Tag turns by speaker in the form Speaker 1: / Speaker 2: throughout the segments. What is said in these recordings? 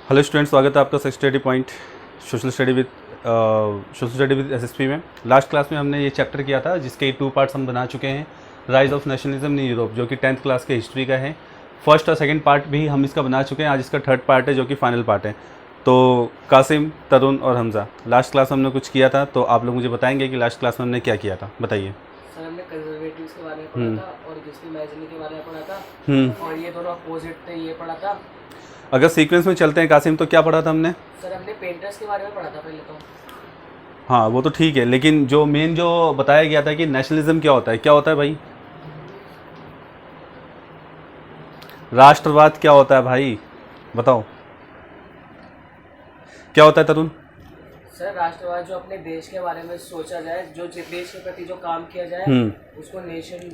Speaker 1: Hello student, स्वागत है आपका study point social study with SSP में। लास्ट क्लास में हमने ये चैप्टर किया था जिसके 2 पार्ट्स हम बना चुके हैं। Rise of nationalism in Europe जो कि 10th क्लास के हिस्ट्री का है। फर्स्ट और सेकंड पार्ट भी हम इसका बना चुके हैं। आज इसका थर्ड पार्ट है जो कि फाइनल पार्ट है। तो कासिम, तरुण और हमजा, लास्ट क्लास में हमने कुछ किया था, तो आप लोग मुझे बताएंगे कि लास्ट क्लास में हमने क्या किया था। बताइए।
Speaker 2: सर हमने कंजर्वेटिव्स के बारे में पढ़ा था और गिब्स मैजनी के बारे में पढ़ा था और ये दोनों अपोजिट थे, ये पढ़ा था।
Speaker 1: अगर सीक्वेंस में चलते हैं कासिम, तो क्या पढ़ा था हमने?
Speaker 2: सर हमने पेंटर्स के बारे में पढ़ा था पहले तो।
Speaker 1: हाँ, वो तो ठीक है, लेकिन जो मेन जो बताया गया था कि नेशनलिज्म क्या होता है, क्या होता है भाई? राष्ट्रवाद क्या होता है भाई, बताओ क्या होता है तरुण?
Speaker 2: सर राष्ट्रवाद जो अपने देश के बारे में सोचा जाए, जो देश के प्रति जो काम किया जाए उसको नेशन।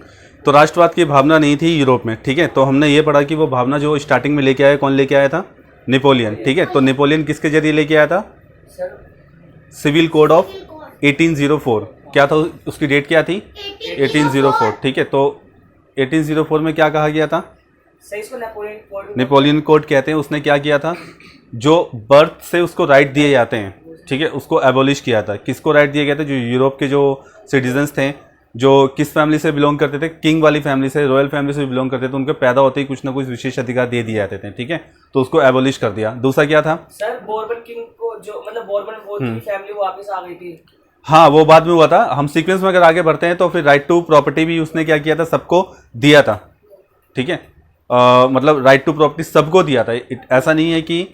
Speaker 1: तो राष्ट्रवाद की भावना नहीं थी यूरोप में, ठीक है। तो हमने ये पढ़ा कि वो भावना जो स्टार्टिंग में लेके आया, कौन लेके आया था? नेपोलियन, ठीक है। तो नेपोलियन किसके जरिए लेके आया था?
Speaker 2: Sir
Speaker 1: civil code of 1804। क्या था उसकी डेट, क्या थी? 1804, ठीक है। तो 1804 में क्या कहा गया था?
Speaker 2: सही, इसको
Speaker 1: नेपोलियन कोड कहते हैं। उसने क्या किया था? जो बर्थ से उसको राइट दिए जाते हैं, ठीक है, उसको एबोलिश किया था। किसको राइट दिए गए थे? जो यूरोप के जो सिटीजन्स थे, जो किस फैमिली से बिलोंग करते थे? किंग वाली फैमिली से, रॉयल फैमिली से बिलोंग करते थे, उनके पैदा होते ही कुछ ना कुछ विशेष अधिकार दे दिए जाते थे, ठीक है। तो उसको एबोलिश कर दिया। दूसरा क्या था?
Speaker 2: सर बोर्बन किंग को जो मतलब बोर्बन वो की फैमिली वापस आ गई थी।
Speaker 1: हाँ, वो बाद में हुआ था। हम सीक्वेंस में अगर आगे बढ़ते हैं तो फिर राइट टू प्रॉपर्टी भी उसने क्या किया था? सबको दिया था, ठीक है। मतलब राइट टू प्रॉपर्टी सबको दिया था। ऐसा नहीं है कि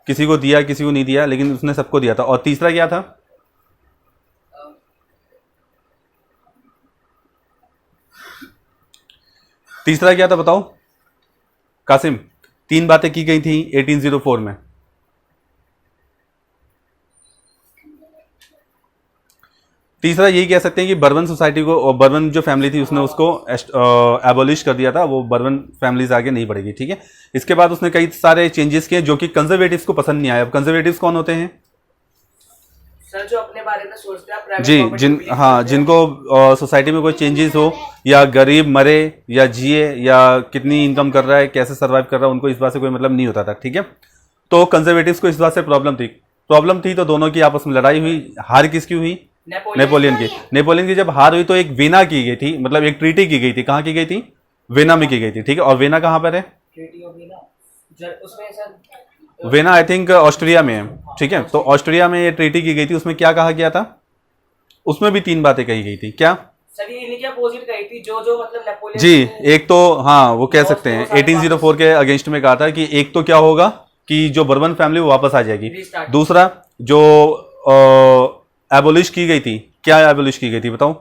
Speaker 1: किसी को दिया किसी को नहीं दिया, लेकिन उसने सबको दिया था। और तीसरा क्या था? तीसरा क्या था बताओ कासिम? 3 बातें की गई थी 1804 में। तीसरा यही कह सकते हैं कि बर्बन सोसाइटी को, और बर्बन जो फैमिली थी उसने उसको एबोलिश कर दिया था। वो बर्बन फैमिलीज आगे नहीं बढ़ेगी, ठीक है। इसके बाद उसने कई सारे चेंजेस किए जो कि कंजर्वेटिव्स को पसंद नहीं आए। अब कंजर्वेटिव्स कौन होते हैं?
Speaker 2: सर जो अपने बारे में सोचते हैं प्राइवेट
Speaker 1: जी,
Speaker 2: प्रॉपर्टी
Speaker 1: जिनको सोसाइटी में कोई चेंजेस हो, या गरीब मरे या जिए, या कितनी इनकम कर रहा है, कैसे सर्वाइव कर रहा है, उनको इस बात से कोई मतलब नहीं होता था, ठीक है। तो कंजर्वेटिव्स को इस बात से प्रॉब्लम थी। तो दोनों की आपस में लड़ाई हुई। हार किसकी हुई? नेपोलियन की जब हार हुई तो एक वीना की गई थी, मतलब एक ट्रीटी की गई थी। कहाँ की गई थी? वेना में की गई थी, ठीक है। और वेना कहाँ पर है?
Speaker 2: उसमें sir
Speaker 1: vena I think Austria में है, ठीक है। तो ऑस्ट्रिया में ये ट्रीटी की गई थी। उसमें क्या कहा गया था? उसमें भी 3 बातें कही गई थी। क्या?
Speaker 2: सर ये इन्हीं के अपोजिट कही थी, जो मतलब नेपोलियन
Speaker 1: जी, एक तो हाँ, वो कह सकते हैं 1804 के अगेंस्ट में कहा था कि एक तो क्या होगा कि जो बर्बन फैमिली वो वापस आ जाएगी। दूसरा जो एबोलिश की गई थी, क्या एबोलिश की गई थी बताओ?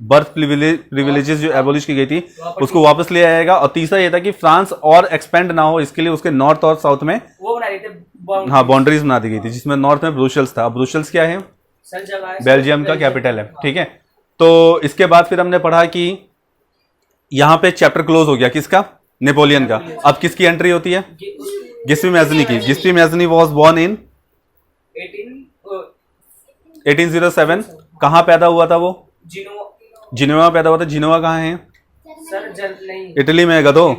Speaker 1: बर्थ प्रिविलेजेस जो एबोलिश की गई थी उसको वापस ले आएगा। और तीसरा ये था कि फ्रांस और एक्सपेंड ना हो, इसके लिए उसके नॉर्थ और साउथ में
Speaker 2: वो बना रहे थे,
Speaker 1: हाँ, बाउंड्रीज बना दी गई थी, जिसमें नॉर्थ में ब्रुसेल्स था। ब्रुसेल्स क्या है?
Speaker 2: सर जगह है,
Speaker 1: बेल्जियम का कैपिटल है, ठीक है। तो इसके बाद फिर हमने पढ़ा कि यहाँ पे चैप्टर क्लोज हो गया। किसका? नेपोलियन का। अब किसकी एंट्री होती है? गिस्पी मैजनी की। गिस्पी मैजनी वॉज बॉर्न इन 1807। कहाँ पैदा हुआ था वो? जिनोवा पैदा हुआ था। जिनोवा कहाँ है?
Speaker 2: सर नहीं,
Speaker 1: इटली में है गधो।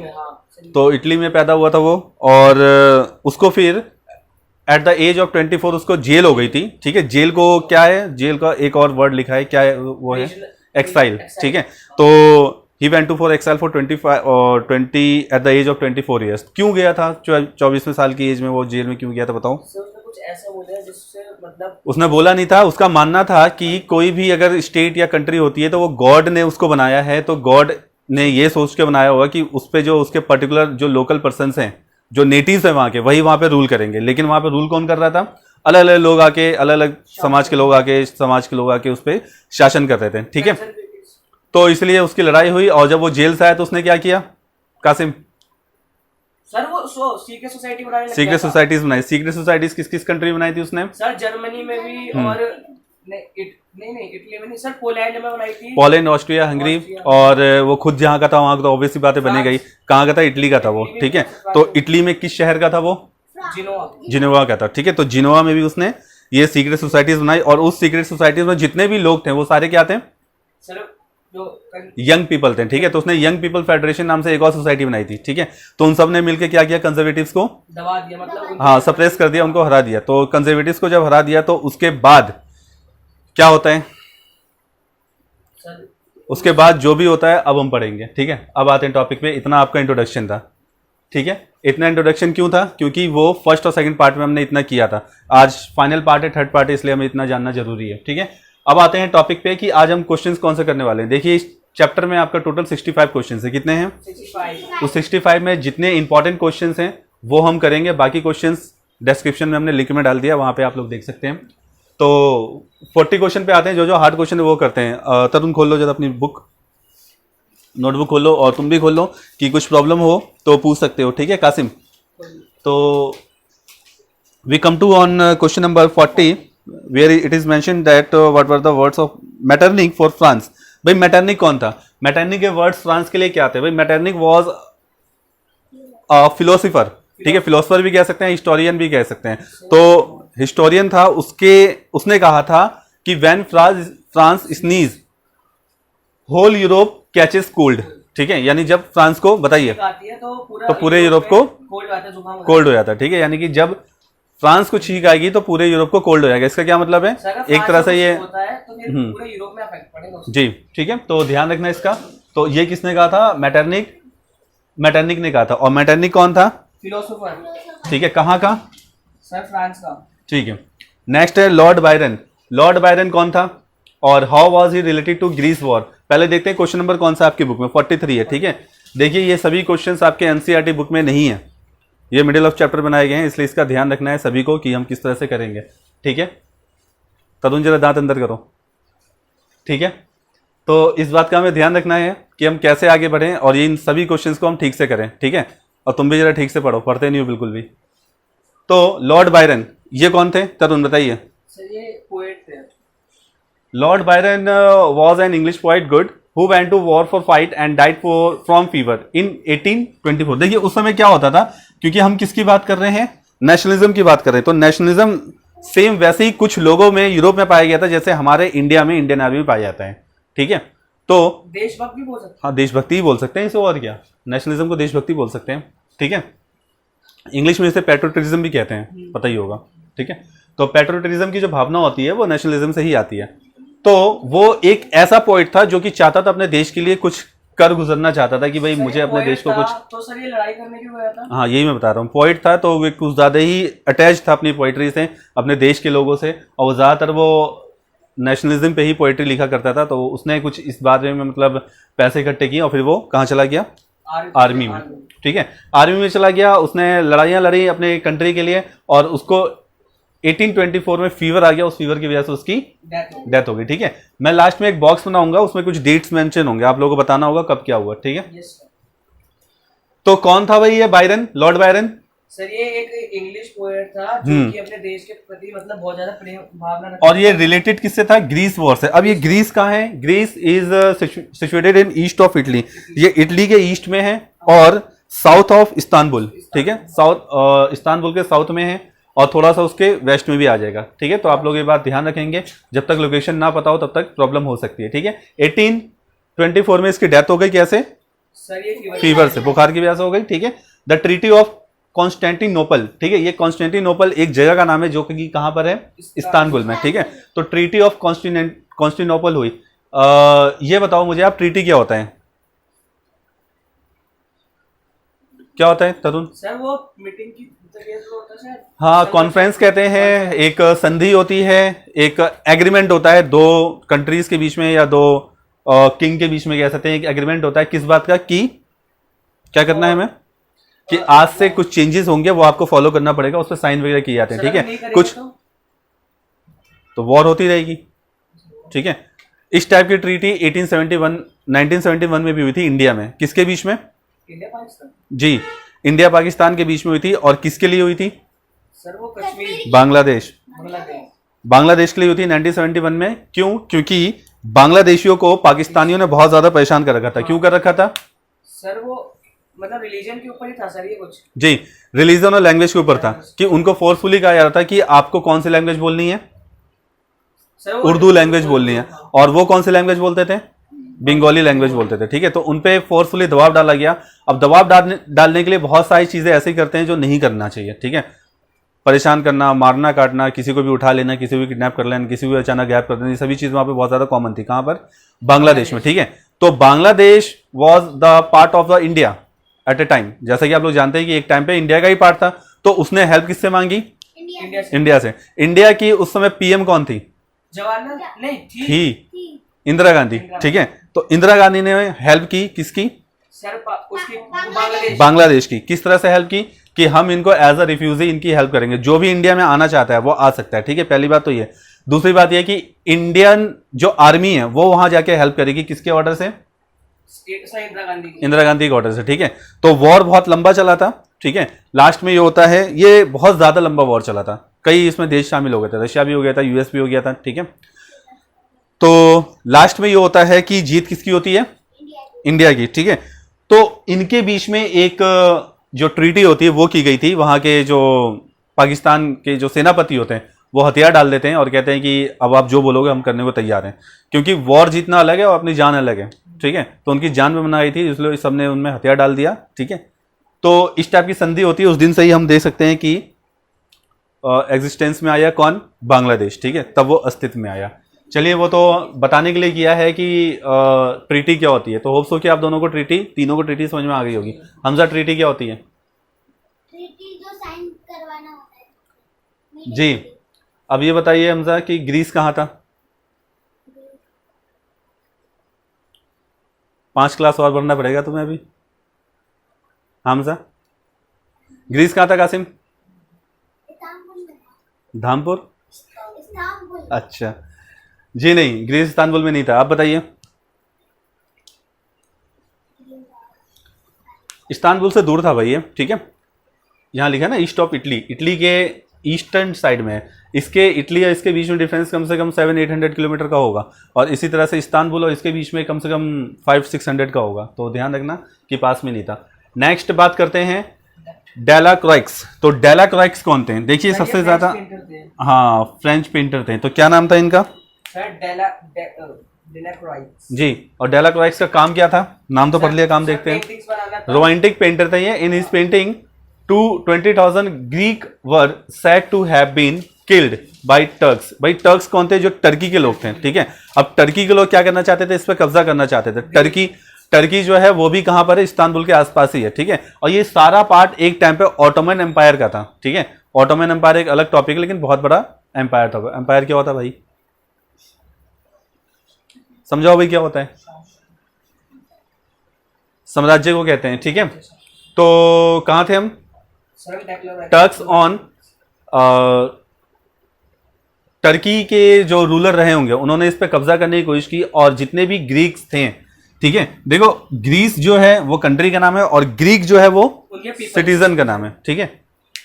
Speaker 1: तो इटली में पैदा हुआ था वो। और उसको फिर एट द एज ऑफ 24 उसको जेल हो गई थी, ठीक है। जेल को क्या है? जेल का एक और वर्ड लिखा है, क्या है वो? है एक्साइल, ठीक है। तो he went to for exile for 20 at the age of 24 years. क्यों गया था 24वें साल की एज में वो जेल में क्यों गया था बताओ?
Speaker 2: कुछ ऐसा बोला जिससे मतलब
Speaker 1: उसने बोला नहीं था। उसका मानना था कि कोई भी अगर स्टेट या कंट्री होती है तो वो गॉड ने उसको बनाया है, तो गॉड ने ये सोच के बनाया होगा कि उस पे जो उसके पर्टिकुलर जो लोकल पर्सन्स हैं, जो नेटिव्स हैं वहाँ के, वही वहाँ पे रूल करेंगे। लेकिन वहाँ पे रूल कौन कर रहा था? अलग अलग लोग आके, अलग अलग समाज के लोग आके उस पर शासन कर रहे थे, ठीक है। तो इसलिए उसकी लड़ाई हुई। और जब वो जेल से आया तो उसने क्या किया कासिम?
Speaker 2: सर वो सीक्रेट सोसाइटी बनाने लग गया
Speaker 1: सीक्रेट
Speaker 2: था।
Speaker 1: सोसाइटीज बनाई। सीक्रेट सोसाइटीज किस किस कंट्री में बनाई थी उसने?
Speaker 2: सर जर्मनी में भी और नहीं इटली में नहीं सर, पोलैंड में बनाई थी।
Speaker 1: Poland, Austria, Hungary. और वो खुद जहाँ का था वहाँ का तो ऑब्वियसली बातें बनी गई। कहाँ का था? इटली का था वो, ठीक है। तो इटली में किस शहर का था वो? जिनोवा का था, ठीक है। तो जिनोवा में भी उसने ये सीक्रेट सोसाइटीज बनाई। और उस सीक्रेट सोसाइटीज में जितने भी लोग थे वो सारे क्या थे?
Speaker 2: सर जो
Speaker 1: यंग पीपल थे, ठीक है। तो उसने यंग पीपल फेडरेशन नाम से एक और सोसाइटी बनाई थी, ठीक है। तो उन सब ने मिलकर क्या किया, कंजर्वेटिव्स को
Speaker 2: दबा दिया, मतलब
Speaker 1: हाँ सप्रेस कर दिया, उनको हरा दिया। तो कंजर्वेटिव्स को जब हरा दिया तो उसके बाद क्या होता है,
Speaker 2: सर
Speaker 1: उसके बाद जो भी होता है अब हम पढ़ेंगे, ठीक है। अब आते हैं टॉपिक पे। इतना आपका इंट्रोडक्शन था, ठीक है। इतना इंट्रोडक्शन क्यों था, क्योंकि वो फर्स्ट और सेकंड पार्ट में हमने इतना किया था। आज फाइनल पार्ट है, थर्ड पार्ट है, इसलिए हमें इतना जानना जरूरी है, ठीक है। अब आते हैं टॉपिक पे कि आज हम क्वेश्चंस कौन से करने वाले हैं। देखिए इस चैप्टर में आपका टोटल 65 क्वेश्चंस है। कितने हैं?
Speaker 2: 65।
Speaker 1: तो 65 में जितने इंपॉर्टेंट क्वेश्चंस हैं वो हम करेंगे, बाकी क्वेश्चंस डिस्क्रिप्शन में हमने लिंक में डाल दिया, वहां पे आप लोग देख सकते हैं। तो 40 क्वेश्चन पे आते हैं, जो जो हार्ड क्वेश्चन है वो करते हैं। तरुण खोल लो जरा अपनी बुक, नोटबुक खोल लो, और तुम भी खोल लो कि कुछ प्रॉब्लम हो तो पूछ सकते हो, ठीक है। कासिम, तो we come to on question number 40 where it is mention that what were the words of Metternich for France. भाई मैटरनिक कौन था? मैटरनिक के वर्ड्स फ्रांस के लिए क्या थे? भाई मैटरनिक वाज अ फिलोसोफर, ठीक है। फिलोसोफर भी कह सकते हैं, हिस्टोरियन भी कह सकते हैं। तो हिस्टोरियन था, उसने कहा था कि when France sneeze whole Europe catches cold, ठीक है। यानी जब फ्रांस को बताइए
Speaker 2: आती है तो
Speaker 1: पूरे यूरोप को
Speaker 2: कोल्ड आता है, जुकाम
Speaker 1: कोल्ड हो जाता है, ठीक है। यानी कि जब फ्रांस को छींक आएगी तो पूरे यूरोप को कोल्ड हो जाएगा। इसका क्या मतलब है? एक तरह से ये
Speaker 2: होता है तो फिर पूरे यूरोप में इफेक्ट पड़ेगा उसका।
Speaker 1: जी, ठीक है। तो ध्यान रखना इसका। तो ये किसने कहा था? मैटरनिक ने कहा था। और मैटरनिक कौन था?
Speaker 2: फिलोसोफर,
Speaker 1: ठीक है। कहाँ का?
Speaker 2: सर फ्रांस का।
Speaker 1: ठीक है। नेक्स्ट है लॉर्ड बायरन। लॉर्ड बायरन कौन था और how was he related to Greece war? पहले देखते हैं क्वेश्चन नंबर कौन सा आपकी बुक में, 43 है, ठीक है। देखिए ये सभी क्वेश्चंस आपके एनसीईआरटी बुक में नहीं है, ये मिडिल ऑफ चैप्टर बनाए गए हैं, इसलिए इसका ध्यान रखना है सभी को कि हम किस तरह से करेंगे, ठीक है। तरुण जरा दांत अंदर करो, ठीक है। तो इस बात का हमें ध्यान रखना है कि हम कैसे आगे बढ़ें और इन सभी क्वेश्चंस को हम ठीक से करें, ठीक है। और तुम भी जरा ठीक से पढ़ो, पढ़ते नहीं हो बिल्कुल भी। तो लॉर्ड बायरन ये कौन थे? तरुण बताइए।
Speaker 2: सर ये पोएट थे।
Speaker 1: Lord Byron was an English poet good who went to war for fight and died from fever in 1824। देखिए उस समय क्या होता था, क्योंकि हम किसकी बात कर रहे हैं? नेशनलिज्म की बात कर रहे हैं। तो नेशनलिज्म सेम वैसे ही कुछ लोगों में यूरोप में पाया गया था जैसे हमारे इंडिया में इंडियन आर्मी में पाया जाता है, ठीक है। तो
Speaker 2: देशभक्त भी बोल सकते हैं।
Speaker 1: हाँ देशभक्ति ही बोल सकते हैं इसे, और क्या, नेशनलिज्म को देशभक्ति बोल सकते हैं, ठीक है। इंग्लिश में इसे पैट्रियोटिज्म भी कहते हैं, पता ही होगा, ठीक है। तो पैट्रियोटिज्म की जो भावना होती है वो नेशनलिज्म से ही आती है। तो वो एक ऐसा पोइट था जो कि चाहता था अपने देश के लिए कुछ कर गुजरना चाहता था कि भाई मुझे अपने देश को कुछ,
Speaker 2: तो सर ये लड़ाई करने क्यों गया था?
Speaker 1: हाँ यही मैं बता रहा हूँ। पोइट था तो वो कुछ ज्यादा ही अटैच था अपनी पोइट्री से, अपने देश के लोगों से, और वो ज्यादातर वो नेशनलिज्म पे ही पोइट्री लिखा करता था। तो उसने कुछ इस बारे में मतलब पैसे इकट्ठे किए और फिर वो कहाँ चला गया? आर्मी में, ठीक है। आर्मी में चला गया, उसने लड़ाइयाँ लड़ी अपने कंट्री के लिए, और उसको 1824 में फीवर आ गया, उस फीवर की वजह से उसकी डेथ हो गई, ठीक है। मैं लास्ट में एक बॉक्स बनाऊंगा, उसमें कुछ डेट्स मेंशन होंगे, आप लोगों को बताना होगा कब क्या हुआ, ठीक है। तो कौन था भाई ये बायरन, लॉर्ड बायरन?
Speaker 2: सर ये एक इंग्लिश पोएट था जो कि अपने देश के प्रति मतलब बहुत ज्यादा प्रेम भावना रखता
Speaker 1: और ये रिलेटेड किससे था? ग्रीस वॉर से। अब ये ग्रीस कहाँ है? Greece is situated in east of Italy. ये इटली के ईस्ट में है और साउथ ऑफ इस्तांबुल, ठीक है। साउथ इस्तांबुल के साउथ में है और थोड़ा सा उसके वेस्ट में भी आ जाएगा, ठीक है। तो आप लोग ये बात ध्यान रखेंगे, जब तक लोकेशन ना पता हो तब तक प्रॉब्लम हो सकती है, ठीक है। 1824 में इसकी डेथ हो गई, कैसे?
Speaker 2: सर ये
Speaker 1: फीवर से, बुखार की वजह से हो गई, ठीक है। द ट्रीटी ऑफ कॉन्स्टेंटिनोपल, ठीक है। ये कॉन्स्टेंटिनोपल एक जगह का नाम है जो कि कहां पर है? इस्तांबुल में, ठीक है। तो ट्रीटी ऑफ कॉन्स्टेंटिनोपल हुई। ये बताओ मुझे आप, ट्रीटी क्या होता है? क्या होता है तरुण?
Speaker 2: सर वो मीटिंग की होता है।
Speaker 1: हाँ कॉन्फ्रेंस कहते हैं, एक संधि होती है, एक एग्रीमेंट होता है दो कंट्रीज के बीच में या दो किंग के बीच में, कह सकते हैं। एक एग्रीमेंट होता है किस बात का, कि क्या करना है हमें, कि आज से कुछ चेंजेस होंगे वो आपको फॉलो करना पड़ेगा, उस पर साइन वगैरह किए जाते हैं, ठीक है। कुछ तो वॉर होती रहेगी, ठीक है। इस टाइप की ट्रीटी 1971 में भी हुई थी इंडिया में, किसके बीच में?
Speaker 2: इंडिया पाकिस्तान।
Speaker 1: जी, इंडिया पाकिस्तान के बीच में हुई थी। और किसके लिए हुई थी?
Speaker 2: सर वो कश्मीर,
Speaker 1: बांग्लादेश के लिए हुई थी 1971 में। क्यों? क्योंकि बांग्लादेशियों को पाकिस्तानियों ने बहुत ज्यादा परेशान कर रखा था। क्यों कर रखा था?
Speaker 2: सर वो मतलब रिलीजन के ऊपर ही था सर ये कुछ।
Speaker 1: जी, रिलीजन और लैंग्वेज के ऊपर था कि उनको फोर्सफुली कहा जा रहा था कि आपको कौन सी लैंग्वेज बोलनी है?
Speaker 2: सर
Speaker 1: उर्दू लैंग्वेज बोलनी है। और वो कौन सी लैंग्वेज बोलते थे? बंगाली लैंग्वेज बोलते थे, ठीक है। तो उन पे फोर्सफुली दबाव डाला गया। अब दबाव डालने के लिए बहुत सारी चीजें ऐसे करते हैं जो नहीं करना चाहिए, ठीक है। परेशान करना, मारना, काटना, किसी को भी उठा लेना, किसी को भी किडनैप कर लेना, किसी को भी अचानक गायब कर देना, ये सभी चीज वहां पे बहुत ज्यादा कॉमन थी। कहां पर? बांग्लादेश में, ठीक है। तो Bangladesh was the part of the India at A time. जैसा कि आप लोग जानते हैं कि एक टाइम पे इंडिया का ही पार्ट था। तो उसने हेल्प किससे मांगी? इंडिया से। इंडिया की उस समय पीएम कौन थी?
Speaker 2: जवाहरलाल नहीं
Speaker 1: थी इंदिरा गांधी, ठीक है। तो इंदिरा गांधी ने हेल्प की किसकी?
Speaker 2: उसकी
Speaker 1: बांग्लादेश की। किस तरह से हेल्प की? कि हम इनको एज अ रिफ्यूजी इनकी हेल्प करेंगे, जो भी इंडिया में आना चाहता है वो आ सकता है, ठीक है। पहली बात तो ये। दूसरी बात ये कि इंडियन जो आर्मी है वो वहां जाके हेल्प करेगी, किसके ऑर्डर से? इंदिरा गांधी के ऑर्डर से, ठीक है। तो वॉर बहुत लंबा चला था, ठीक है। लास्ट में ये होता है, ये बहुत ज्यादा लंबा वॉर चला था, कई इसमें देश शामिल हो गए थे, रशिया भी हो गया था, यूएस भी हो गया था, ठीक है। तो लास्ट में ये होता है कि जीत किसकी होती है? इंडिया की, ठीक है। तो इनके बीच में एक जो ट्रीटी होती है वो की गई थी। वहां के जो पाकिस्तान के जो सेनापति होते हैं वो हथियार डाल देते हैं और कहते हैं कि अब आप जो बोलोगे हम करने को तैयार हैं, क्योंकि वॉर जीतना अलग है और अपनी जान अलग है, ठीक है। तो उनकी जान में बनाई थी, इसलिए सबने उनमें हथियार डाल दिया, ठीक है। तो इस टाइप की संधि होती है। उस दिन से ही हम देख सकते हैं कि एग्जिस्टेंस में आया कौन? बांग्लादेश, ठीक है। तब वो अस्तित्व में आया। चलिए, वो तो बताने के लिए किया है कि ट्रीटी क्या होती है। तो होप्स हो कि आप दोनों को ट्रीटी, तीनों को ट्रीटी समझ में आ गई होगी। हमजा, ट्रीटी क्या होती है?
Speaker 3: ट्रीटी जो साइन करवाना होता है।
Speaker 1: जी, अब ये बताइए हमजा कि ग्रीस कहाँ था? 5 क्लास और बढ़ना पड़ेगा तुम्हें अभी। हमजा, ग्रीस कहाँ था? कासिम? धामपुर? अच्छा जी, नहीं, ग्रीस इस्तांबुल में नहीं था। आप बताइए। इस्तांबुल से दूर था भाई ये, ठीक है। यहाँ लिखा है ना ईस्ट ऑफ इटली, इटली के ईस्टर्न साइड में है। इसके इटली और इसके बीच में डिफरेंस कम से कम 700-800 किलोमीटर का होगा, और इसी तरह से इस्तांबुल और इसके बीच में कम से कम 500-600 का होगा। तो ध्यान रखना कि पास में नहीं था। नेक्स्ट बात करते हैं डेलाक्रॉइक्स। तो डेलाक्रॉइक्स कौन थे? देखिए सबसे ज्यादा, हाँ, फ्रेंच पेंटर थे। तो क्या नाम था इनका? जी। और डेलाक्रॉइक्स का काम क्या था? नाम तो पढ़ लिया, काम देखते हैं। रोमांटिक पेंटर थे ये। In his painting 20,000 Greek were said to have been killed by Turks. भाई टर्क्स कौन थे? जो टर्की के लोग थे, ठीक है। अब टर्की के लोग क्या करना चाहते थे? इस पर कब्जा करना चाहते थे। टर्की जो है वो भी कहां पर है? इस्तांबुल के आसपास ही है, ठीक है। और ये सारा पार्ट एक टाइम पे ऑटोमन एम्पायर का था, ठीक है। ऑटोमन एम्पायर एक अलग टॉपिक है, लेकिन बहुत बड़ा एम्पायर था। एम्पायर क्या होता भाई? समझाओ भाई, क्या होता है? साम्राज्य को कहते हैं, ठीक है। तो कहां थे हम? टर्क्स ऑन टर्की के जो रूलर रहे होंगे उन्होंने इस पे कब्जा करने की कोशिश की, और जितने भी ग्रीक्स थे, ठीक है। देखो, ग्रीस जो है वो कंट्री का नाम है और ग्रीक जो है वो सिटीजन का नाम है, ठीक है।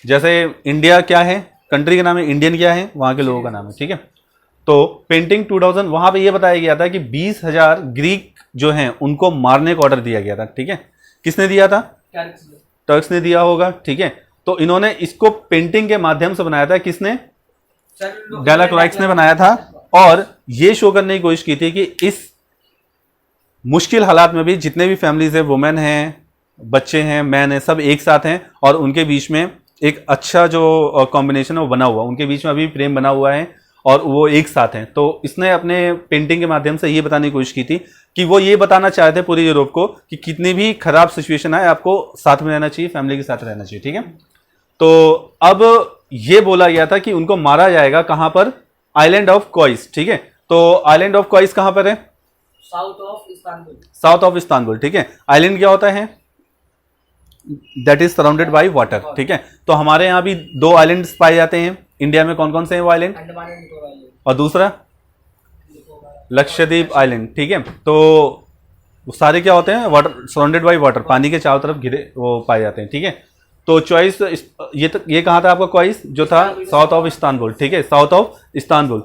Speaker 1: जैसे इंडिया क्या है? कंट्री का नाम है। इंडियन क्या है? वहां के लोगों का नाम है, ठीक है। तो पेंटिंग 2000 वहां पे ये बताया गया था कि 20,000 ग्रीक जो हैं उनको मारने का ऑर्डर दिया गया था, ठीक है। किसने दिया था? टर्क्स ने दिया होगा, ठीक है। तो इन्होंने इसको पेंटिंग के माध्यम से बनाया था। किसने? डेलाक्रॉइक्स ने बनाया था। और ये शो करने की कोशिश की थी कि इस मुश्किल हालात में भी जितने भी फैमिलीज है, वुमेन हैं, बच्चे हैं, मैन है, सब एक साथ हैं, और उनके बीच में एक अच्छा जो कॉम्बिनेशन है वो बना हुआ, उनके बीच में अभी प्रेम बना हुआ है और वो एक साथ हैं। तो इसने अपने पेंटिंग के माध्यम से ये बताने की कोशिश की थी कि वो ये बताना चाहते थे पूरे यूरोप को कि कितनी भी खराब सिचुएशन आए आपको साथ में रहना चाहिए, फैमिली के साथ रहना चाहिए, ठीक है। तो अब ये बोला गया था कि उनको मारा जाएगा। कहां पर? आइलैंड ऑफ कॉइस, ठीक है। तो आइलैंड ऑफ कॉइस कहां पर है?
Speaker 2: South of Istanbul.
Speaker 1: South of Istanbul, ठीक है। आइलैंड क्या होता है? That is surrounded by water, ठीक है। तो हमारे यहाँ भी 2 आइलैंड्स पाए जाते हैं। इंडिया में कौन कौन से हैं वो island?
Speaker 2: Andaman and Nicobar island
Speaker 1: और दूसरा लक्षद्वीप आइलैंड, ठीक है। तो वो सारे क्या होते हैं? वाटर, सराउंडेड बाय वाटर, पानी के चारों तरफ घिरे वो पाए जाते हैं, ठीक है। तो चॉइस ये कहाँ था आपका? कॉइस जो था साउथ ऑफ इस्तांबुल, ठीक है, साउथ ऑफ इस्तांबुल।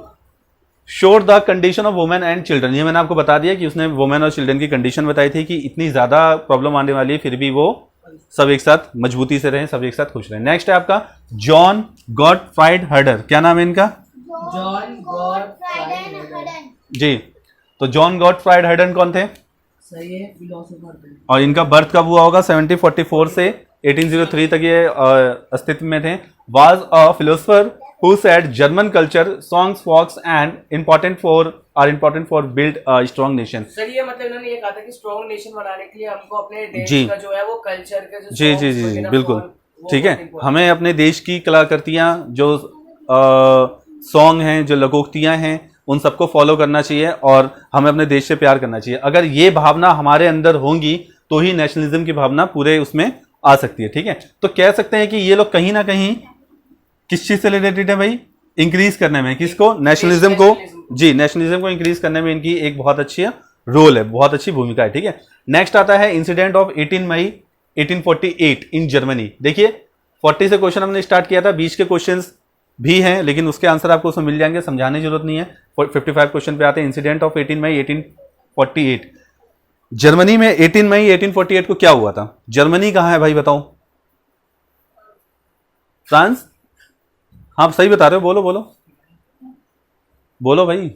Speaker 1: शोर the condition of women and children, ये मैंने आपको बता दिया कि उसने वुमेन और चिल्ड्रन की कंडीशन बताई थी कि इतनी ज्यादा प्रॉब्लम आने वाली है, फिर भी वो सब एक साथ मजबूती से रहें, सब एक साथ खुश रहें। नेक्स्ट है आपका जॉन गॉटफ्राइड हर्डर। क्या नाम है इनका?
Speaker 2: John Gottfried Herder.
Speaker 1: जी। तो जॉन गॉटफ्राइड हर्डन कौन थे?
Speaker 2: सही है, फिलोसोफर थे।
Speaker 1: और इनका बर्थ कब हुआ होगा? 1744 से 1803 तक ये अस्तित्व में थे। Was a philosopher who said German culture songs folks and important for build a strong nation.
Speaker 2: Sir ये मतलब इन्होंने ये कहा था कि स्ट्रॉन्ग नेशन बनाने के लिए हमको अपने देश
Speaker 1: जी।
Speaker 2: का जो है वो कल्चर के जो
Speaker 1: जी जी
Speaker 2: songs
Speaker 1: जी
Speaker 2: वगैरह
Speaker 1: बिल्कुल,
Speaker 2: वो
Speaker 1: ठीक है।
Speaker 2: बहुत important
Speaker 1: हमें अपने देश की कलाकृतियाँ जो सॉन्ग हैं, जो लघोक्तियाँ हैं, उन सबको फॉलो करना चाहिए और हमें अपने देश से प्यार करना चाहिए। अगर ये भावना हमारे अंदर होंगी तो ही नेशनलिज्म की भावना पूरे उसमें आ सकती है, ठीक है। तो कह सकते हैं कि ये लोग कहीं ना कहीं किस चीज से रिलेटेड है भाई? इंक्रीज करने में, किसको? नेशनलिज्म को। जी, नेशनलिज्म को इंक्रीज करने में इनकी एक बहुत अच्छी रोल है, बहुत अच्छी भूमिका है, ठीक है। नेक्स्ट आता है incident of 18 May 1848 in Germany. देखिए 40 से क्वेश्चन हमने स्टार्ट किया था, 20 के क्वेश्चंस भी हैं लेकिन उसके आंसर आपको उसमें मिल जाएंगे, समझाने की जरूरत नहीं है। 55 क्वेश्चन पे आते हैं। इंसिडेंट ऑफ 18 मई 1848 जर्मनी में 18 मई 1848 को क्या हुआ था? जर्मनी कहाँ है भाई बताओ? फ्रांस? हाँ सही बता रहे हो, बोलो बोलो बोलो भाई,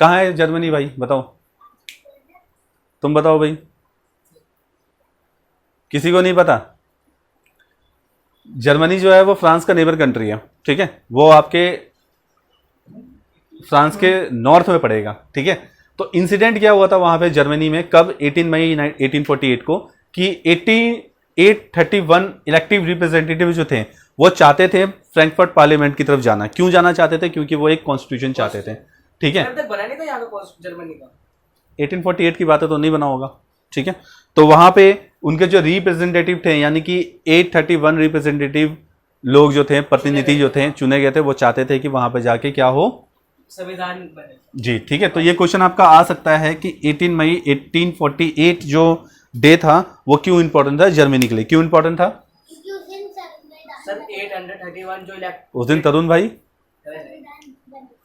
Speaker 1: कहाँ है जर्मनी भाई बताओ, तुम बताओ भाई, किसी को नहीं पता? जर्मनी जो है वो फ्रांस का नेबर कंट्री है, ठीक है। वो आपके फ्रांस के नॉर्थ में पड़ेगा, ठीक है। तो इंसिडेंट क्या हुआ था वहां पे जर्मनी में कब? 18 मई 1848 को, कि 831 इलेक्टिव रिप्रेजेंटेटिव जो थे वो चाहते थे फ्रैंकफर्ट पार्लियामेंट की तरफ जाना। क्यों जाना चाहते थे? क्योंकि वो एक कॉन्स्टिट्यूशन चाहते थे, ठीक है।
Speaker 2: अब तक बना नहीं था यहाँ का जर्मनी का।
Speaker 1: 1848 की बात है तो नहीं बना होगा, ठीक है। तो वहां पे उनके जो रिप्रेजेंटेटिव थे, यानी कि 831 रिप्रेजेंटेटिव लोग जो थे, प्रतिनिधि जो थे, चुने गए थे, वो चाहते थे कि वहां पे जाके क्या हो?
Speaker 2: संविधान बने।
Speaker 1: जी, ठीक है। तो ये क्वेश्चन आपका आ सकता है कि 18 मई 1848 जो डे था वो क्यों इंपॉर्टेंट था जर्मनी के लिए? क्यों इंपॉर्टेंट था?
Speaker 3: क्योंकि उस दिन संविधान
Speaker 2: सर 831 जो इलेक्ट
Speaker 1: उस दिन तरुण भाई,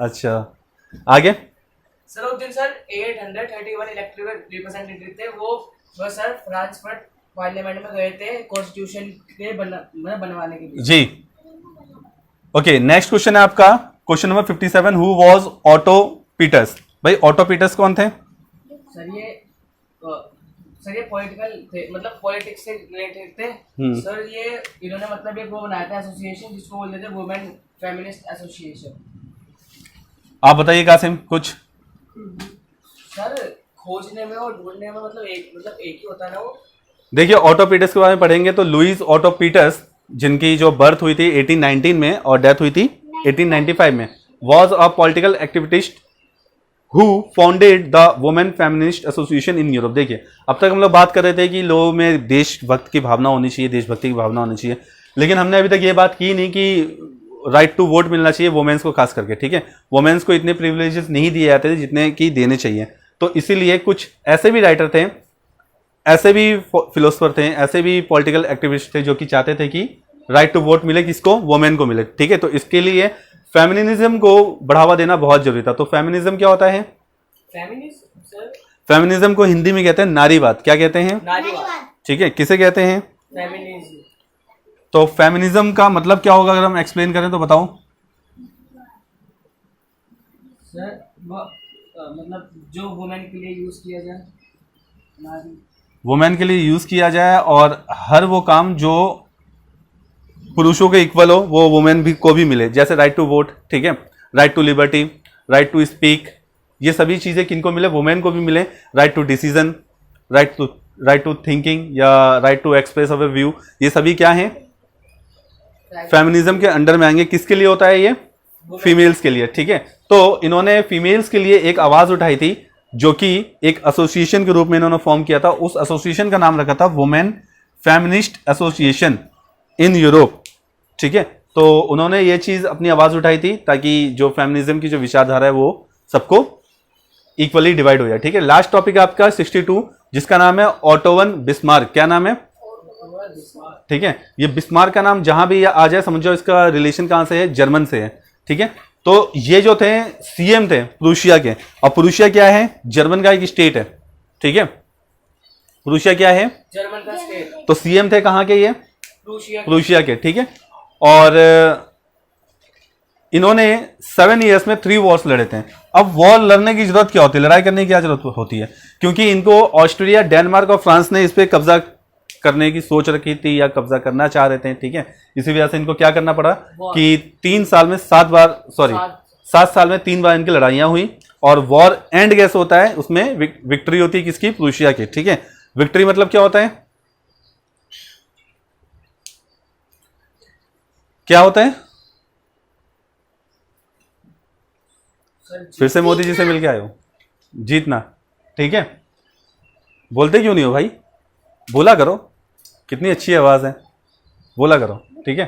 Speaker 1: अच्छा आगे।
Speaker 2: सर उस दिन सर 831 इलेक्टेड रिप्रेजेंटेटिव थे, वो सर फ्रांकफर्ट पार्लियामेंट में गए थे कॉन्स्टिट्यूशन के बनवाने के लिए।
Speaker 1: जी, ओके। नेक्स्ट क्वेश्चन है आपका question number 57। Who was Otto Peters? भाई ऑटो पीटर्स कौन थे?
Speaker 2: सर ये पॉलिटिकल थे, मतलब पॉलिटिक्स से रिलेटेड थे। सर ये इन्होंने मतलब एक वो बनाया था एसोसिएशन जिसको बोलते थे वुमेन फेमिनिस्ट एसोसिएशन।
Speaker 1: आप बताइए कासिम कुछ।
Speaker 2: सर खोजने में और ढूंढने में मतलब एक ही होता है ना वो।
Speaker 1: देखिए ऑटो पीटर्स के बारे में पढ़ेंगे तो लुइस ऑटो पीटर्स, जिनकी जो बर्थ हुई थी 1819 में और डेथ हुई थी 1895 में, was a political activist who founded the women feminist association in Europe. देखिए अब तक हम लोग बात कर रहे थे कि लोगों में देशभक्त की भावना होनी चाहिए, देशभक्ति की भावना होनी चाहिए, लेकिन हमने अभी तक ये बात की नहीं कि राइट टू वोट मिलना चाहिए वुमेन्स को खास करके, ठीक है। वुमेन्स को इतने प्रिविलेजेस नहीं दिए जाते थे जितने कि देने चाहिए। तो इसीलिए कुछ ऐसे भी राइटर थे, ऐसे भी फिलोसफर थे, ऐसे भी पॉलिटिकल एक्टिविस्ट थे जो कि चाहते थे कि राइट टू वोट मिले किसको? वुमेन को मिले, ठीक है। तो इसके लिए फेमिनिज्म को बढ़ावा देना बहुत जरूरी था। तो फेमिनिज्म क्या होता है?
Speaker 2: फेमिनिज्म सर,
Speaker 1: फेमिनिज्म को हिंदी में कहते हैं नारीवाद। क्या कहते हैं?
Speaker 2: नारीवाद।
Speaker 1: ठीक है, किसे कहते हैं?
Speaker 2: फेमिनिज्म।
Speaker 1: तो फेमिनिज्म का मतलब क्या होगा अगर हम एक्सप्लेन करें तो बताओ।
Speaker 2: सर मतलब जो वुमेन के लिए यूज किया जाए,
Speaker 1: वुमेन के लिए यूज किया जाए और हर वो काम जो पुरुषों के इक्वल हो वो वुमेन भी को भी मिले, जैसे राइट टू वोट, ठीक है, right to liberty, right to speak, ये सभी चीजें किनको मिले? वुमेन को भी मिले। Right to decision, right to thinking या right to express our view, ये सभी क्या है? फेमिनिज्म के अंडर में आएंगे। किसके लिए होता है ये? फीमेल्स के लिए, ठीक है। तो इन्होंने फीमेल्स के लिए एक आवाज उठाई थी जो कि एक एसोसिएशन के रूप में इन्होंने फॉर्म किया था। उस एसोसिएशन का नाम रखा था women feminist association in Europe, ठीक है। तो उन्होंने ये चीज अपनी आवाज उठाई थी ताकि जो फेमिनिज्म की जो विचारधारा है वो सबको इक्वली डिवाइड हो जाए, ठीक है। लास्ट टॉपिक आपका 62 जिसका नाम है ओटोवन बिस्मार्क। क्या नाम है? ठीक है। ये बिस्मार्क का नाम जहां भी आ जाए समझो इसका रिलेशन कहां से है? जर्मन से है, ठीक है। तो ये जो थे सीएम थे प्रूशिया के, और प्रूशिया क्या है? जर्मन का एक स्टेट है, ठीक है। प्रूशिया क्या है?
Speaker 2: जर्मन का स्टेट।
Speaker 1: तो सीएम थे कहां के? ये
Speaker 2: प्रूशिया
Speaker 1: प्रूशिया के, ठीक है। और इन्होंने 7 ईयर्स में 3 वॉर्स लड़े थे। अब वॉर लड़ने की जरूरत क्या होती है, लड़ाई करने की क्या जरूरत होती है, क्योंकि इनको ऑस्ट्रेलिया, डेनमार्क और फ्रांस ने इस पर कब्जा करने की सोच रखी थी या कब्जा करना चाह रहे थे, ठीक है। इसी वजह से इनको क्या करना पड़ा कि 3 साल में 7 बार, सॉरी 7 साल में 3 बार इनकी लड़ाइयां हुई, और वॉर एंड कैसे होता है, उसमें विक्ट्री होती है किसकी, प्रूशिया की, ठीक है। विक्ट्री मतलब क्या होता है, क्या होता है, फिर से मोदी जी से मिलके आए हो, जीतना, ठीक है। बोलते क्यों नहीं हो भाई, बोला करो, कितनी अच्छी आवाज है, बोला करो, ठीक है।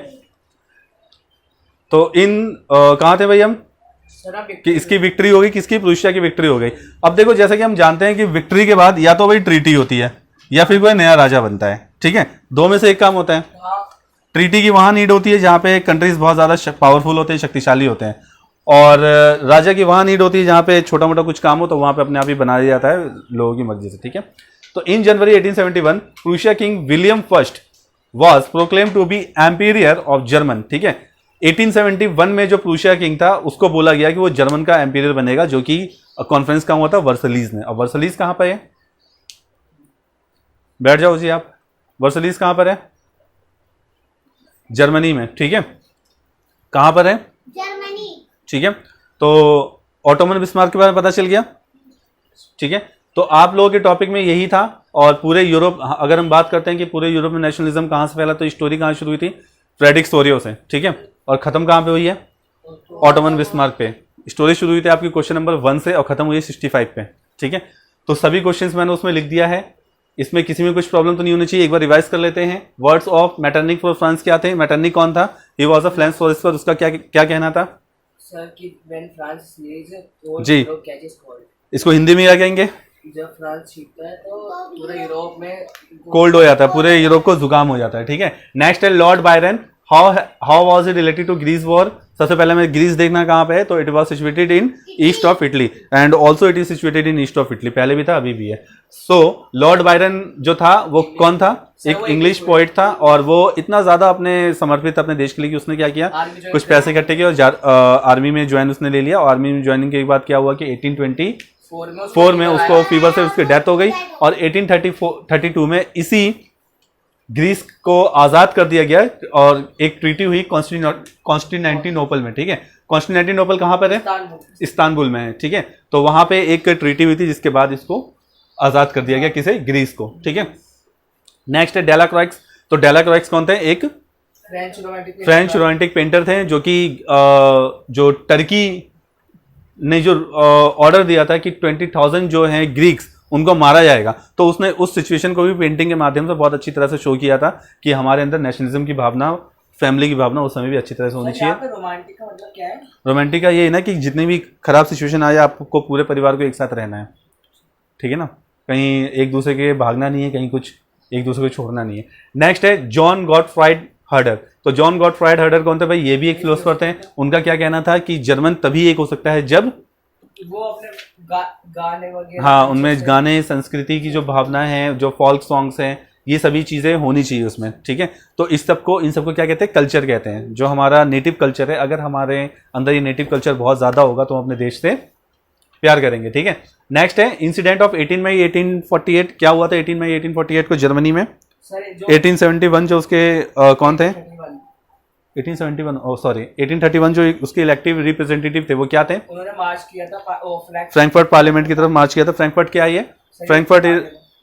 Speaker 1: तो कहां थे भाई हम, कि इसकी विक्ट्री हो गई, किसकी, प्रूशिया की विक्ट्री हो गई। अब देखो जैसे कि हम जानते हैं कि विक्ट्री के बाद या तो भाई ट्रीटी होती है या फिर कोई नया राजा बनता है, ठीक है। दो में से एक काम होता है। ट्रीटी की वहां नीड होती है जहां पे कंट्रीज बहुत ज्यादा पावरफुल होते हैं, शक्तिशाली होते हैं, और राजा की वहां नीड होती है जहां पे छोटा मोटा कुछ काम हो तो वहां पे अपने आप ही बना दिया जाता है लोगों की मर्जी से, ठीक है। तो in January 1871 Prussia king William first was proclaim to be emperor of German, ठीक है। 1871 में जो प्रूशिया किंग था उसको बोला गया कि वो जर्मन का एम्पीरियर बनेगा, जो कि कॉन्फ्रेंस का हुआ था वर्सलीज में। अब वर्सलीज कहां पर है, बैठ जाओ जी आप, वर्सलीज कहां पर है, जर्मनी में, ठीक है। कहां पर है,
Speaker 3: जर्मनी,
Speaker 1: ठीक है। तो ऑटोमन बिस्मार्क के बारे में पता चल गया, ठीक है। तो आप लोगों के टॉपिक में यही था, और पूरे यूरोप, अगर हम बात करते हैं कि पूरे यूरोप में नेशनलिज्म कहां से फैला, तो स्टोरी कहां शुरू हुई थी, फ्रेडरिक सोरियो से, ठीक है। और खत्म कहां पे हुई है, ऑटोमन बिस्मार्क पे। स्टोरी शुरू हुई थी आपकी क्वेश्चन नंबर 1 से और खत्म हुई है 65 पे, ठीक है। तो सभी क्वेश्चंस मैंने उसमें लिख दिया है, इसमें किसी में कुछ प्रॉब्लम तो नहीं होनी चाहिए। एक बार रिवाइज कर लेते हैं। Words of Metternich for France क्या थे, मैटरनिक कौन था, he was a French philosopher, उसका क्या क्या कहना था
Speaker 2: सर कि व्हेन फ्रांस स्नीज ऑल
Speaker 1: जी।
Speaker 2: यूरोप कैचेस कोल्ड,
Speaker 1: इसको हिंदी में क्या कहेंगे,
Speaker 2: जब फ्रांस छींकता है तो पूरे यूरोप में
Speaker 1: कोल्ड हो जाता है, पूरे यूरोप को जुकाम हो जाता है, ठीक है। नेक्स्ट है Lord Byron, how was it related to Greece war. सबसे पहले मैं ग्रीस देखना कहां पे है, तो it was situated in east of Italy, and also it is situated in east of Italy, पहले भी था अभी भी है। सो लॉर्ड बायरन जो था वो कौन था, एक इंग्लिश पोइट था, और वो इतना ज्यादा अपने समर्पित अपने देश के लिए कि उसने क्या किया, कुछ पैसे इकट्ठे किए और आर्मी में ज्वाइन उसने ले लिया। और आर्मी में ज्वाइनिंग के बाद क्या हुआ कि 1824 में उसको फीवर से उसकी डेथ हो गई, और 1832 में इसी ग्रीस को आजाद कर दिया गया, और एक ट्रीटी हुई कॉन्स्टेंटिनोपल में, ठीक है। कॉन्स्टेंटिनोपल कहां पर है, इस्तांबुल में है, ठीक है। तो वहां पे एक ट्रीटी हुई थी जिसके बाद इसको आजाद कर दिया गया, किसे, ग्रीस को, ठीक है। नेक्स्ट है डेलाक्रॉइक्स। तो डेलाक्रॉइक्स कौन थे, एक फ्रेंच रोमांटिक पेंटर थे, जो कि जो टर्की ने जो ऑर्डर दिया था कि 20,000 जो है ग्रीक्स उनको मारा जाएगा, तो उसने उस सिचुएशन को भी पेंटिंग के माध्यम से बहुत अच्छी तरह से शो किया था कि हमारे अंदर नेशनलिज्म की भावना, फैमिली की भावना उस समय भी अच्छी तरह से होनी चाहिए।
Speaker 2: रोमांटिक का मतलब क्या है,
Speaker 1: रोमांटिक का ये है ना कि जितनी भी खराब सिचुएशन आए आपको पूरे परिवार को एक साथ रहना है, ठीक है ना, कहीं एक दूसरे के भागना नहीं है, कहीं कुछ एक दूसरे को छोड़ना नहीं है। नेक्स्ट है जॉन गॉटफ्राइड हर्डर। तो जॉन गॉटफ्राइड हर्डर कौन थे भाई, ये भी एक फिलोसोफर थे। उनका क्या कहना था कि जर्मन तभी एक हो सकता है जब
Speaker 2: वो अपने गाने वगैरह,
Speaker 1: हाँ, उनमें गाने, संस्कृति की जो भावना है, जो फोल्क सॉन्ग्स हैं, ये सभी चीजें होनी चाहिए उसमें, ठीक है। तो इन सबको क्या कहते हैं, कल्चर कहते हैं, जो हमारा नेटिव कल्चर है। अगर हमारे अंदर ये नेटिव कल्चर बहुत ज्यादा होगा तो हम अपने देश से प्यार करेंगे, ठीक है। नेक्स्ट है इंसिडेंट ऑफ 18 मई 1848। क्या हुआ था 18 मई 1848 को जर्मनी में। 1871 जो उसके कौन थे, 1831 जो उसके इलेक्टिव रिप्रेजेंटेटिव थे वो क्या थे,
Speaker 2: उन्होंने मार्च किया था
Speaker 1: फ्रैंकफर्ट पार्लियामेंट की तरफ मार्च किया था। फ्रैंकफर्ट क्या है, फ्रैंकफर्ट,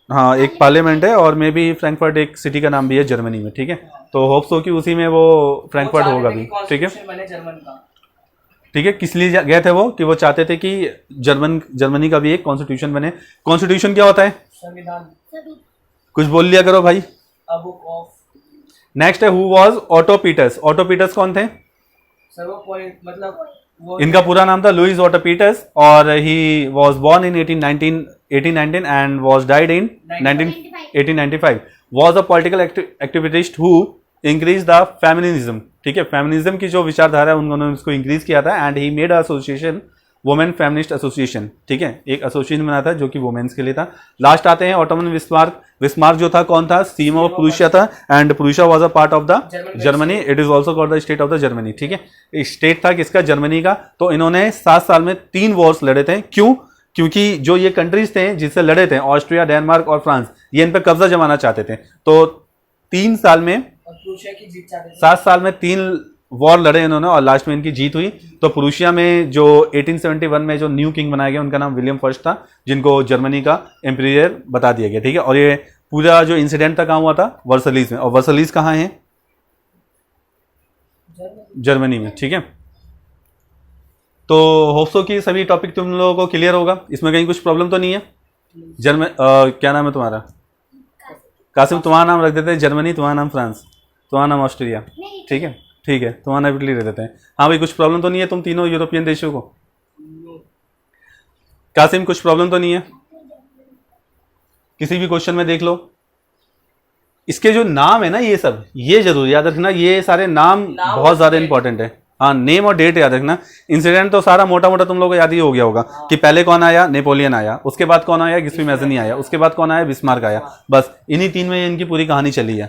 Speaker 1: हाँ, एक पार्लियामेंट है, और मे बी फ्रैंकफर्ट एक सिटी का नाम भी है जर्मनी में, ठीक है। तो होप्स हो कि उसी में वो फ्रैंकफर्ट होगा भी, ठीक है, ठीक है। किस लिए गए थे वो, कि वो चाहते थे कि जर्मनी का भी एक कॉन्स्टिट्यूशन बने। कॉन्स्टिट्यूशन क्या होता है,
Speaker 2: संविधान,
Speaker 1: कुछ बोल लिया करो भाई।
Speaker 2: A book of.
Speaker 1: नेक्स्ट है who was Otto Peters. Otto Peters कौन थे,
Speaker 2: सर वो मतलब वो
Speaker 1: इनका पूरा नाम था लुइस ऑटो पीटर्स, और he was born in 1819 and was died in 1895। Was a political activist who increase the feminism, ठीक है। फेमिनिज्म की जो विचारधारा है उन्होंने उसको इंक्रीज किया था, and he made association women feminist association, ठीक है, एक एसोसिएशन बना था जो कि वुमेन्स के लिए था। लास्ट आते हैं ऑटोमन विस्मार्क। विस्मार्क जो था कौन था? सीम ऑफ प्रूशिया था, and Prussia was a part of the Germany. It is also called the state of the Germany, ठीक है। स्टेट था किसका? जर्मनी का। तो इन्होंने 7 साल में 3 वॉर्स लड़े थे। क्यों? क्योंकि जो ये कंट्रीज थे जिससे लड़े थे, ऑस्ट्रिया, डेनमार्क और फ्रांस, ये इन पर कब्जा जमाना चाहते थे। तो 3 साल में,
Speaker 2: और प्रूशिया की जीत चाहते थे।
Speaker 1: 7 साल में 3 वॉर लड़े इन्होंने और लास्ट में इनकी जीत हुई। तो प्रूशिया में जो 1871 में जो न्यू किंग बनाया गया उनका नाम विलियम फर्स्ट था, जिनको जर्मनी का एम्पीरियर बता दिया गया, ठीक है। और ये पूरा जो इंसिडेंट था कहाँ हुआ था? वर्सलीज में। और वर्सलीज कहाँ है? जर्मनी में, ठीक है। तो होप्सो की सभी टॉपिक तुम लोगों को क्लियर होगा, इसमें कहीं कुछ प्रॉब्लम तो नहीं है? क्या नाम है तुम्हारा? कासिम। तुम्हारा नाम रख देते हैं जर्मनी, तुम्हारा नाम फ्रांस, तुम्हारा नाम ऑस्ट्रेलिया, ठीक है, ठीक है, तुम्हारा नाम इटली रख देते हैं। हाँ भाई, कुछ प्रॉब्लम तो नहीं है तुम तीनों यूरोपियन देशों को? कासिम, कुछ प्रॉब्लम तो नहीं है? किसी भी क्वेश्चन में देख लो। इसके जो नाम है ना, ये सब, ये जरूर याद रखना, ये सारे नाम बहुत ज्यादा इंपॉर्टेंट है। हाँ, नेम और डेट याद रखना। इंसिडेंट तो सारा मोटा मोटा तुम लोगों को याद ही हो गया होगा कि पहले कौन आया? नेपोलियन आया, उसके बाद कौन आया? गिस्वी मैज़नी आया, उसके बाद कौन आया? बिस्मार्क आया। बस इन्हीं 3 में इनकी पूरी कहानी चली है,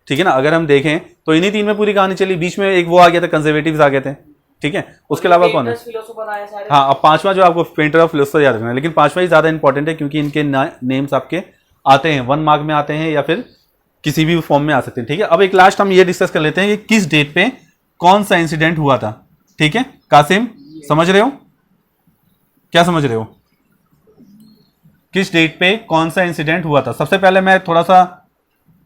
Speaker 1: ठीक है ना। अगर हम देखें तो इन्हीं 3 में पूरी कहानी चली। बीच में एक वो आ गया था, कंजर्वेटिव्स आ गए थे, ठीक है। उसके अलावा कौन है? हाँ, अब 5वां जो आपको पेंटर ऑफ फिलोसफर याद रखना है, लेकिन 5वां ही ज्यादा इंपॉर्टेंट है क्योंकि इनके नेम्स आपके आते हैं 1 मार्क में आते हैं या फिर किसी भी फॉर्म में आ सकते हैं, ठीक है। अब एक लास्ट हम ये डिस्कस कर लेते हैं कि किस डेट पे कौन सा इंसिडेंट हुआ था, ठीक है। कासिम, समझ रहे हो? क्या समझ रहे हो? किस डेट पे कौन सा इंसिडेंट हुआ था? सबसे पहले मैं थोड़ा सा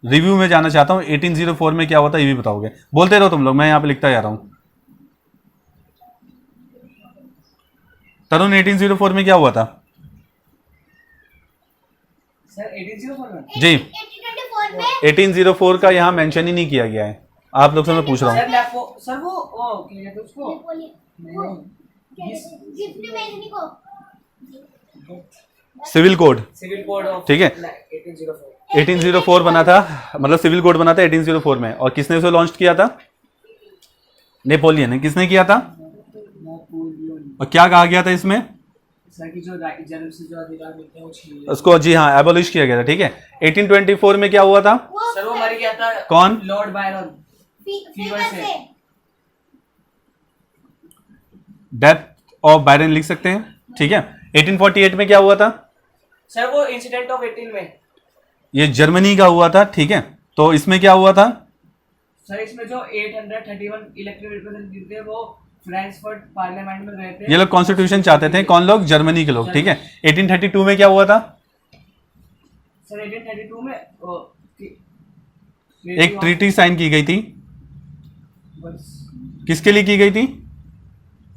Speaker 1: रिव्यू में जाना चाहता हूं। 1804 में क्या हुआ था ये भी बताओगे? बोलते रहो तुम लोग, मैं यहां पे लिखता जा रहा हूं। तरुण, 1804 में क्या हुआ था?
Speaker 2: सर 1804 में
Speaker 1: जी,
Speaker 3: 1824 में
Speaker 1: 1804 का यहाँ मेंशन ही नहीं किया गया है। आप लोग से मैं पूछ रहा हूँ।
Speaker 2: सर वो क्या कहते हैं उसको?
Speaker 3: गिफ्ट मैगनी को
Speaker 1: civil code,
Speaker 2: civil code of,
Speaker 1: ठीक है।
Speaker 2: 1804
Speaker 1: 1804 बना था, मतलब सिविल कोड बना था 1804 में। और किसने उसे लॉन्च किया था? नेपोलियन ने। किसने किया था? और क्या कहा गया था इसमें?
Speaker 2: सर की जो जन्म से जो अधिकार मिलते हैं वो छीन लिए।
Speaker 1: उसको, जी हाँ, एबोलिश किया गया था, ठीक है। 1824 में क्या हुआ था?
Speaker 2: सर वो मर गया था।
Speaker 1: कौन?
Speaker 2: लॉर्ड बायरन,
Speaker 3: फीवर से
Speaker 1: डेथ ऑफ बायरन लिख सकते हैं, ठीक है। 1848 में क्या हुआ था?
Speaker 2: सर वो इंसिडेंट ऑफ 18 में।
Speaker 1: ये जर्मनी का हुआ था, ठीक है। तो इसमें क्या हुआ था?
Speaker 2: सर इसमें जो 831 इलेक्टेड रिप्रेजेंटेटिव थे वो फ्रैंकफर्ट पार्लियामेंट में गए थे।
Speaker 1: ये लोग कॉन्स्टिट्यूशन चाहते थे, कौन लोग? जर्मनी के लोग, ठीक है। 1832 में क्या हुआ था?
Speaker 2: सर 1832 में
Speaker 1: एक ट्रीटी साइन की गई थी, किसके लिए की गई थी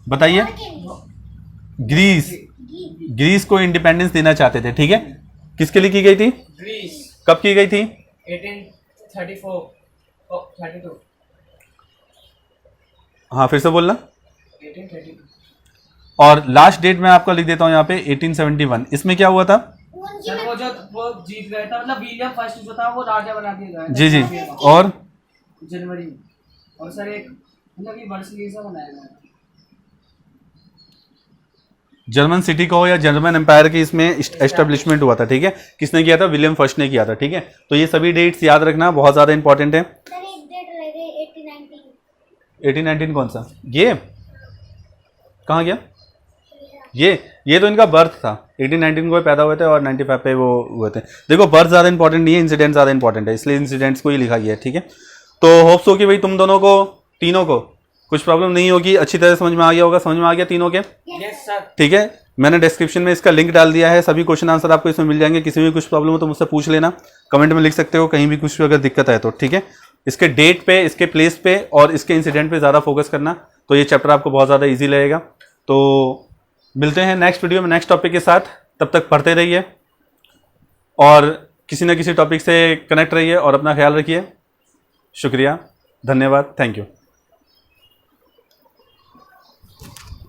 Speaker 1: बताइए? ग्रीस, ग्रीस को इंडिपेंडेंस देना चाहते थे, ठीक है। किसके लिए की गई थी?
Speaker 2: ग्रीस।
Speaker 1: कब की गई थी?
Speaker 2: 1834 32।
Speaker 1: हाँ, फिर से बोलना।
Speaker 2: 1832।
Speaker 1: और लास्ट डेट मैं आपको लिख देता हूं यहाँ पे 1871। इसमें क्या हुआ था?
Speaker 2: सर वो जीत गया था, मतलब विलियम फर्स्ट जो था वो राजा बना दिया गया।
Speaker 1: जी जी। और
Speaker 2: जनवरी में। और सर एक मतलब ये वर्ष ये सब बनाया गया।
Speaker 1: जर्मन सिटी को या जर्मन एम्पायर की इसमें एस्टेब्लिशमेंट हुआ था, ठीक है। किसने किया था? विलियम फर्स्ट ने किया था, ठीक है। तो ये सभी डेट्स याद रखना, बहुत ज्यादा इंपॉर्टेंट है।
Speaker 3: सर एक डेट रह गई 1819
Speaker 1: 1819 कौन सा? ये कहाँ गया? ये तो इनका बर्थ था। 1819 को पैदा हुए थे और 95 पे वो हुए थे। देखो, बर्थ ज़्यादा इंपॉर्टेंट नहीं है, इंसिडेंट ज़्यादा इंपॉर्टेंट है, इसलिए इंसिडेंट्स को ही लिखा गया है, ठीक है। तो होप्स हो कि भाई तुम दोनों को, तीनों को कुछ प्रॉब्लम नहीं होगी, अच्छी तरह समझ में आ गया होगा। समझ में आ गया तीनों के?
Speaker 2: Yes sir.
Speaker 1: ठीक है, मैंने डिस्क्रिप्शन में इसका लिंक डाल दिया है, सभी क्वेश्चन आंसर आपको इसमें मिल जाएंगे। किसी भी कुछ प्रॉब्लम हो तो मुझसे पूछ लेना, कमेंट में लिख सकते हो, कहीं भी कुछ भी अगर दिक्कत आए तो, ठीक है। इसके डेट पे, इसके प्लेस पे और इसके इंसिडेंट पे ज़्यादा फोकस करना, तो ये चैप्टर आपको बहुत ज़्यादा ईजी लगेगा। तो मिलते हैं नेक्स्ट वीडियो में नेक्स्ट टॉपिक के साथ, तब तक पढ़ते रहिए और किसी न किसी टॉपिक से कनेक्ट रहिए और अपना ख्याल रखिए। शुक्रिया, धन्यवाद, थैंक यू।